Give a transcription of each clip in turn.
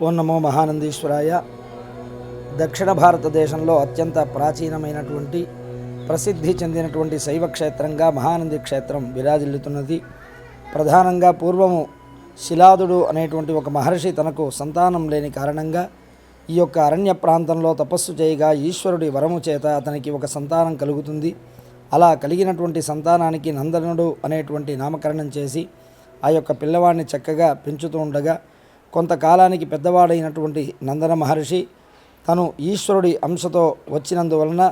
ఓం నమో మహానందీశ్వరాయ. దక్షిణ భారతదేశంలో అత్యంత ప్రాచీనమైనటువంటి ప్రసిద్ధి చెందినటువంటి శైవ క్షేత్రంగా మహానంది క్షేత్రం విరాజిల్లుతున్నది. ప్రధానంగా పూర్వము శిలాదుడు అనేటువంటి ఒక మహర్షి తనకు సంతానం లేని కారణంగా ఈ యొక్క అరణ్య ప్రాంతంలో తపస్సు చేయగా ఈశ్వరుడి వరము చేత అతనికి ఒక సంతానం కలుగుతుంది. అలా కలిగినటువంటి సంతానానికి నందనుడు అనేటువంటి నామకరణం చేసి ఆ యొక్క పిల్లవాడిని చక్కగా పెంచుతూ ఉండగా కొంతకాలానికి పెద్దవాడైనటువంటి నందన మహర్షి తను ఈశ్వరుడి అంశతో వచ్చినందువలన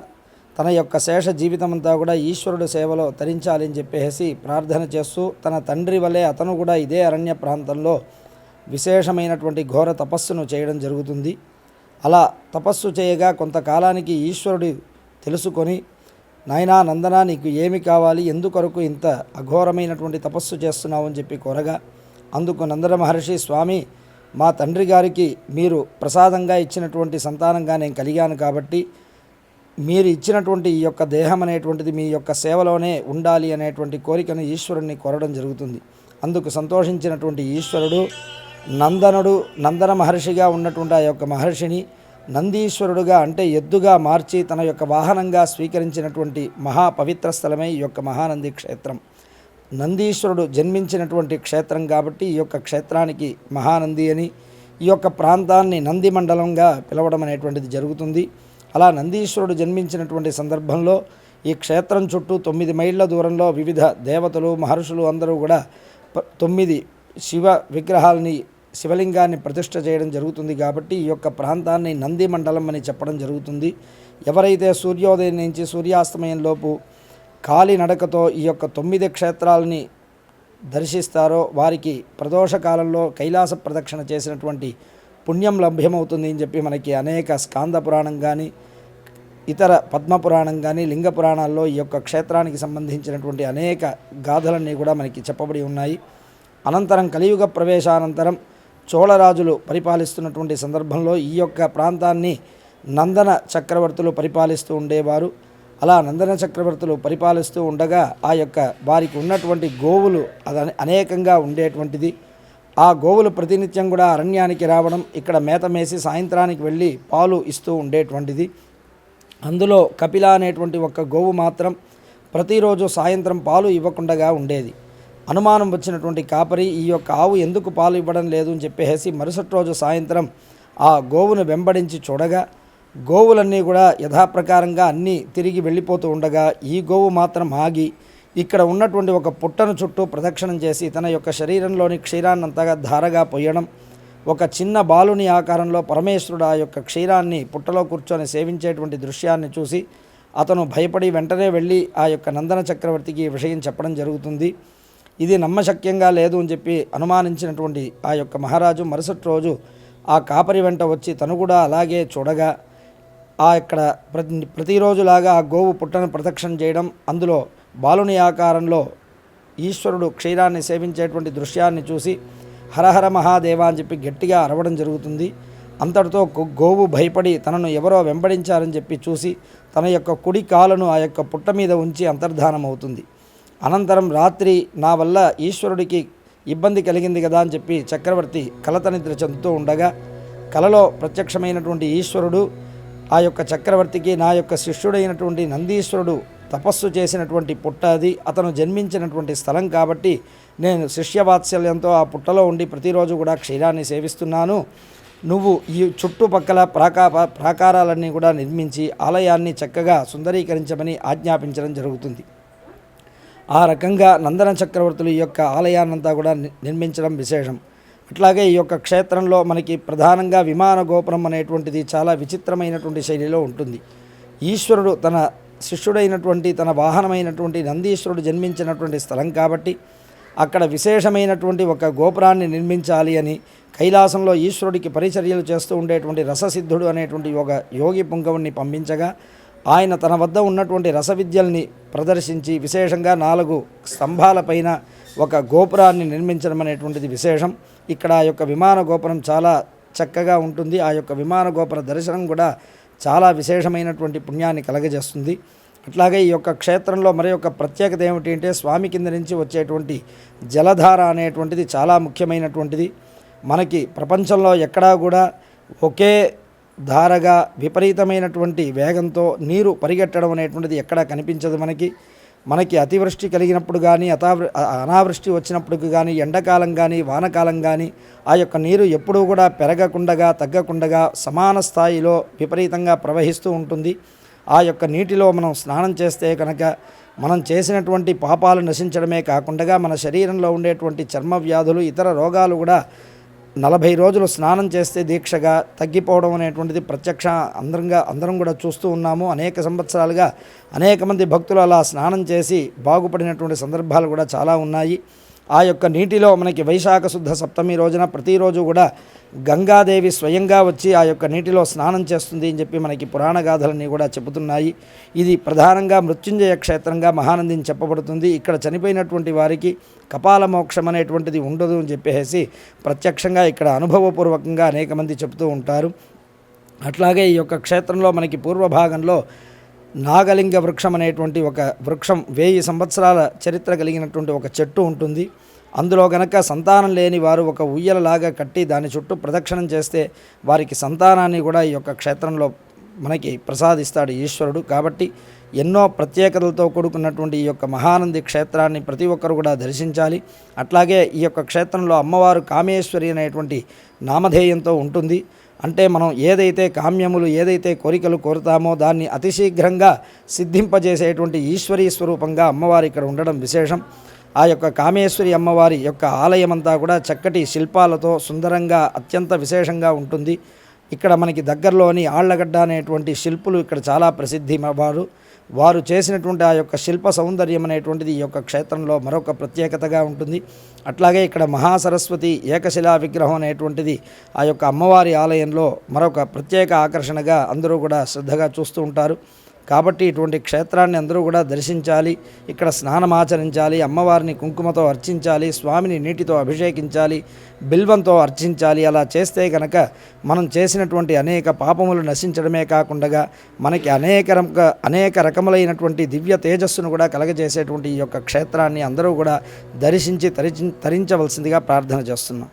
తన యొక్క శేష జీవితమంతా కూడా ఈశ్వరుడి సేవలో తరించాలి అని చెప్పేసి ప్రార్థన చేస్తూ తన తండ్రి వలె అతను కూడా ఇదే అరణ్య ప్రాంతంలో విశేషమైనటువంటి ఘోర తపస్సును చేయడం జరుగుతుంది. అలా తపస్సు చేయగా కొంతకాలానికి ఈశ్వరుడు తెలుసుకొని, నాయనా నందన, నీకు ఏమి కావాలి, ఎందుకొరకు ఇంత అఘోరమైనటువంటి తపస్సు చేస్తున్నావు అని చెప్పి కోరగా, అందుకు నందన మహర్షి, స్వామి, మా తండ్రి గారికి మీరు ప్రసాదంగా ఇచ్చినటువంటి సంతానంగా నేను కలిగాను కాబట్టి మీరు ఇచ్చినటువంటి ఈ యొక్క దేహం అనేటువంటిది మీ యొక్క సేవలోనే ఉండాలి అనేటువంటి కోరికను ఈశ్వరుణ్ణి కోరడం జరుగుతుంది. అందుకు సంతోషించినటువంటి ఈశ్వరుడు నందన మహర్షిగా ఉన్నటువంటి ఆ యొక్క మహర్షిని నందీశ్వరుడుగా అంటే ఎద్దుగా మార్చి తన యొక్క వాహనంగా స్వీకరించినటువంటి మహాపవిత్ర స్థలమే ఈ యొక్క మహానంది క్షేత్రం. నందీశ్వరుడు జన్మించినటువంటి క్షేత్రం కాబట్టి ఈ యొక్క క్షేత్రానికి మహానంది అని, ఈ యొక్క ప్రాంతాన్ని నంది మండలంగా పిలవడం అనేటువంటిది జరుగుతుంది. అలా నందీశ్వరుడు జన్మించినటువంటి సందర్భంలో ఈ క్షేత్రం చుట్టూ 9 మైళ్ళ దూరంలో వివిధ దేవతలు, మహర్షులు అందరూ కూడా 9 శివ విగ్రహాలని, శివలింగాన్ని ప్రతిష్ఠ చేయడం జరుగుతుంది. కాబట్టి ఈ యొక్క ప్రాంతాన్ని నంది మండలం అని చెప్పడం జరుగుతుంది. ఎవరైతే సూర్యోదయం నుంచి సూర్యాస్తమయంలోపు కాలినడకతో ఈ యొక్క 9 క్షేత్రాలని దర్శిస్తారో వారికి ప్రదోషకాలంలో కైలాస ప్రదక్షిణ చేసినటువంటి పుణ్యం లభ్యమవుతుంది అని చెప్పి మనకి అనేక స్కాంద పురాణం కానీ ఇతర పద్మపురాణం కానీ లింగ పురాణాల్లో ఈ యొక్క క్షేత్రానికి సంబంధించినటువంటి అనేక గాథలన్నీ కూడా మనకి చెప్పబడి ఉన్నాయి. అనంతరం కలియుగ ప్రవేశానంతరం చోళరాజులు పరిపాలిస్తున్నటువంటి సందర్భంలో ఈ యొక్క ప్రాంతాన్ని నందన చక్రవర్తులు పరిపాలిస్తూ ఉండేవారు. అలా నందన చక్రవర్తులు పరిపాలిస్తూ ఉండగా ఆ యొక్క వారికి ఉన్నటువంటి గోవులు అది అనేకంగా ఉండేటువంటిది. ఆ గోవులు ప్రతినిత్యం కూడా అరణ్యానికి రావడం, ఇక్కడ మేత మేసి సాయంత్రానికి వెళ్ళి పాలు ఇస్తూ ఉండేటువంటిది. అందులో కపిల అనేటువంటి ఒక గోవు మాత్రం ప్రతిరోజు సాయంత్రం పాలు ఇవ్వకుండా ఉండేది. అనుమానం వచ్చినటువంటి కాపరి ఈ యొక్క ఆవు ఎందుకు పాలు ఇవ్వడం లేదు అని చెప్పేసి మరుసటి రోజు సాయంత్రం ఆ గోవును వెంబడించి చూడగా గోవులన్నీ కూడా యథాప్రకారంగా అన్నీ తిరిగి వెళ్ళిపోతూ ఉండగా ఈ గోవు మాత్రం ఆగి ఇక్కడ ఉన్నటువంటి ఒక పుట్టను చుట్టూ ప్రదక్షిణం చేసి తన యొక్క శరీరంలోని క్షీరాన్నంతగా ధారగా పొయ్యడం, ఒక చిన్న బాలుని ఆకారంలో పరమేశ్వరుడు ఆ యొక్క క్షీరాన్ని పుట్టలో కూర్చొని సేవించేటువంటి దృశ్యాన్ని చూసి అతను భయపడి వెంటనే వెళ్ళి ఆ యొక్క నందన చక్రవర్తికి ఈ విషయం చెప్పడం జరుగుతుంది. ఇది నమ్మశక్యంగా లేదు అని చెప్పి అనుమానించినటువంటి ఆ యొక్క మహారాజు మరుసటి రోజు ఆ కాపరి వెంట వచ్చి తను కూడా అలాగే చూడగా ఆ ఇక్కడ ప్రతిరోజులాగా ఆ గోవు పుట్టను ప్రదక్షిణ చేయడం, అందులో బాలుని ఆకారంలో ఈశ్వరుడు క్షీరాన్ని సేవించేటువంటి దృశ్యాన్ని చూసి హరహర మహాదేవ అని చెప్పి గట్టిగా అరవడం జరుగుతుంది. అంతటితో గోవు భయపడి తనను ఎవరో వెంబడించారని చెప్పి చూసి తన యొక్క కుడి కాలును ఆ యొక్క పుట్ట మీద ఉంచి అంతర్ధానం అవుతుంది. అనంతరం రాత్రి నా వల్ల ఈశ్వరుడికి ఇబ్బంది కలిగింది కదా అని చెప్పి చక్రవర్తి కలత నిద్ర చెందుతూ ఉండగా కలలో ప్రత్యక్షమైనటువంటి ఈశ్వరుడు ఆ యొక్క చక్రవర్తికి, నా యొక్క శిష్యుడైనటువంటి నందీశ్వరుడు తపస్సు చేసినటువంటి పుట్ట అది, అతను జన్మించినటువంటి స్థలం కాబట్టి నేను శిష్యవాత్సల్యంతో ఆ పుట్టలో ఉండి ప్రతిరోజు కూడా క్షీరాన్ని సేవిస్తున్నాను. నువ్వు ఈ చుట్టుపక్కల ప్రాకారాలన్నీ కూడా నిర్మించి ఆలయాన్ని చక్కగా సుందరీకరించమని ఆజ్ఞాపించడం జరుగుతుంది. ఆ రకంగా నందన చక్రవర్తులు ఈ యొక్క ఆలయాన్నంతా కూడా నిర్మించడం విశేషం. అట్లాగే ఈ యొక్క క్షేత్రంలో మనకి ప్రధానంగా విమాన గోపురం అనేటువంటిది చాలా విచిత్రమైనటువంటి శైలిలో ఉంటుంది. ఈశ్వరుడు తన శిష్యుడైనటువంటి తన వాహనమైనటువంటి నందీశ్వరుడు జన్మించినటువంటి స్థలం కాబట్టి అక్కడ విశేషమైనటువంటి ఒక గోపురాన్ని నిర్మించాలి అని కైలాసంలో ఈశ్వరుడికి పరిచర్యలు చేస్తూ ఉండేటువంటి రససిద్ధుడు అనేటువంటి ఒక యోగి పుంగవుణ్ణి పంపించగా ఆయన తన వద్ద ఉన్నటువంటి రసవిద్యల్ని ప్రదర్శించి విశేషంగా 4 స్తంభాలపైన ఒక గోపురాన్ని నిర్మించడం అనేటువంటిది విశేషం. ఇక్కడ ఆ యొక్క విమాన గోపురం చాలా చక్కగా ఉంటుంది. ఆ యొక్క విమాన గోపుర దర్శనం కూడా చాలా విశేషమైనటువంటి పుణ్యాన్ని కలగజేస్తుంది. అట్లాగే ఈ యొక్క క్షేత్రంలో మరి యొక్క ప్రత్యేకత ఏమిటి అంటే స్వామి కింద నుంచి వచ్చేటువంటి జలధార అనేటువంటిది చాలా ముఖ్యమైనటువంటిది. మనకి ప్రపంచంలో ఎక్కడా కూడా ఒకే ధారగా విపరీతమైనటువంటి వేగంతో నీరు పరిగెట్టడం అనేటువంటిది ఎక్కడా కనిపించదు. మనకి అతివృష్టి కలిగినప్పుడు కానీ అనావృష్టి వచ్చినప్పుడు కానీ ఎండాకాలం కానీ వానకాలం కానీ ఆ యొక్క నీరు ఎప్పుడూ కూడా పెరగకుండా తగ్గకుండా సమాన స్థాయిలో విపరీతంగా ప్రవహిస్తూ ఉంటుంది. ఆ యొక్క నీటిలో మనం స్నానం చేస్తే కనుక మనం చేసినటువంటి పాపాలు నశించడమే కాకుండా మన శరీరంలో ఉండేటువంటి చర్మ వ్యాధులు ఇతర రోగాలు కూడా 40 రోజులు స్నానం చేస్తే దీక్షగా తగ్గిపోవడం అనేటువంటిది ప్రత్యక్ష అందరం కూడా చూస్తూ ఉన్నాము. అనేక సంవత్సరాలుగా అనేక మంది భక్తులు అలా స్నానం చేసి బాగుపడినటువంటి సందర్భాలు కూడా చాలా ఉన్నాయి. ఆ యొక్క నీటిలో మనకి వైశాఖ శుద్ధ సప్తమి రోజున ప్రతిరోజు కూడా గంగాదేవి స్వయంగా వచ్చి ఆ యొక్క నీటిలో స్నానం చేస్తుంది అని చెప్పి మనకి పురాణ గాథలన్నీ కూడా చెబుతున్నాయి. ఇది ప్రధానంగా మృత్యుంజయ క్షేత్రంగా మహానందిని చెప్పబడుతుంది. ఇక్కడ చనిపోయినటువంటి వారికి కపాల మోక్షం అనేటువంటిది ఉండదు అని చెప్పేసి ప్రత్యక్షంగా ఇక్కడ అనుభవపూర్వకంగా అనేక మంది చెబుతూ ఉంటారు. అట్లాగే ఈ యొక్క క్షేత్రంలో మనకి పూర్వభాగంలో నాగలింగ వృక్షం అనేటువంటి ఒక వృక్షం 1000 సంవత్సరాల చరిత్ర కలిగినటువంటి ఒక చెట్టు ఉంటుంది. అందులో గనక సంతానం లేని వారు ఒక ఉయ్యలలాగా కట్టి దాని చుట్టూ ప్రదక్షిణం చేస్తే వారికి సంతానాన్ని కూడా ఈ యొక్క క్షేత్రంలో మనకి ప్రసాదిస్తాడు ఈశ్వరుడు. కాబట్టి ఎన్నో ప్రత్యేకతలతో కూడుకున్నటువంటి ఈ యొక్క మహానంది క్షేత్రాన్ని ప్రతి ఒక్కరు కూడా దర్శించాలి. అట్లాగే ఈ యొక్క క్షేత్రంలో అమ్మవారు కామేశ్వరి అనేటువంటి నామధేయంతో ఉంటుంది. అంటే మనం ఏదైతే కోరికలు కోరుతామో దాన్ని అతిశీఘ్రంగా సిద్ధింపజేసేటువంటి ఈశ్వరీ స్వరూపంగా అమ్మవారి ఇక్కడ ఉండడం విశేషం. ఆ యొక్క కామేశ్వరి అమ్మవారి యొక్క ఆలయం అంతా కూడా చక్కటి శిల్పాలతో సుందరంగా అత్యంత విశేషంగా ఉంటుంది. ఇక్కడ మనకి దగ్గరలోని ఆళ్లగడ్డ అనేటువంటి శిల్పులు ఇక్కడ చాలా ప్రసిద్ధి. వారు చేసినటువంటి ఆ యొక్క శిల్ప సౌందర్యం అనేటువంటిది ఈ యొక్క క్షేత్రంలో మరొక ప్రత్యేకతగా ఉంటుంది. అట్లాగే ఇక్కడ మహాసరస్వతి ఏకశిలా విగ్రహం అనేటువంటిది ఆ యొక్క అమ్మవారి ఆలయంలో మరొక ప్రత్యేక ఆకర్షణగా అందరూ కూడా శ్రద్ధగా చూస్తూ ఉంటారు. కాబట్టి ఇటువంటి క్షేత్రాన్ని అందరూ కూడా దర్శించాలి. ఇక్కడ స్నానమాచరించాలి, అమ్మవారిని కుంకుమతో అర్చించాలి, స్వామిని నీటితో అభిషేకించాలి, బిల్వంతో అర్చించాలి. అలా చేస్తే కనుక మనం చేసినటువంటి అనేక పాపములు నశించడమే కాకుండా మనకి అనేక రకములైనటువంటి దివ్య తేజస్సును కూడా కలగజేసేటువంటి ఈ యొక్క క్షేత్రాన్ని అందరూ కూడా దర్శించి తరించవలసిందిగా ప్రార్థన చేస్తున్నాం.